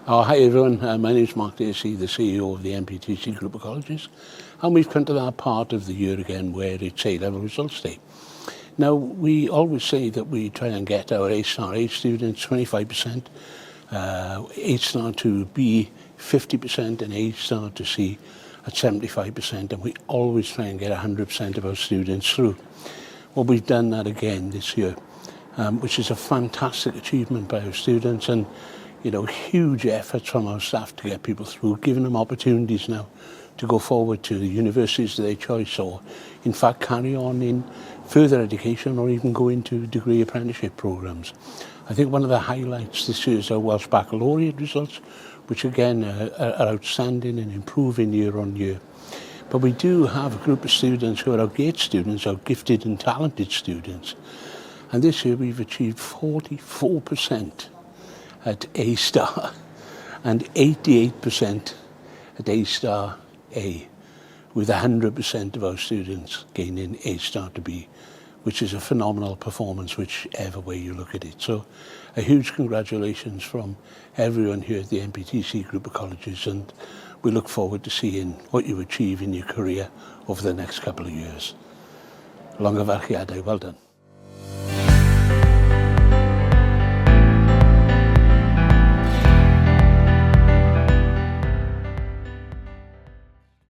Oh, hi everyone, my name is Mark Dacey, the CEO of the MPTC Group of Colleges, and we've come to that part of the year again where it's A-level results day. Now, we always say that we try and get our A-star A students 25%, A-star to B 50%, and A-star to C at 75%, and we always try and get 100% of our students through. Well, we've done that again this year, which is a fantastic achievement by our students, and huge efforts from our staff to get people through, giving them opportunities now to go forward to the universities of their choice, or in fact carry on in further education, or even go into degree apprenticeship programs. I think one of the highlights this year is our Welsh Baccalaureate results, which again are outstanding and improving year on year. But we do have a group of students who are our GATE students, our gifted and talented students. And this year we've achieved 44% at A-star and 88% at A-star A, with 100% of our students gaining A-star to B, which is a phenomenal performance whichever way you look at it. So a huge congratulations from everyone here at the MPTC Group of Colleges, and we look forward to seeing what you achieve in your career over the next couple of years. Long gyfarchiadau, well done.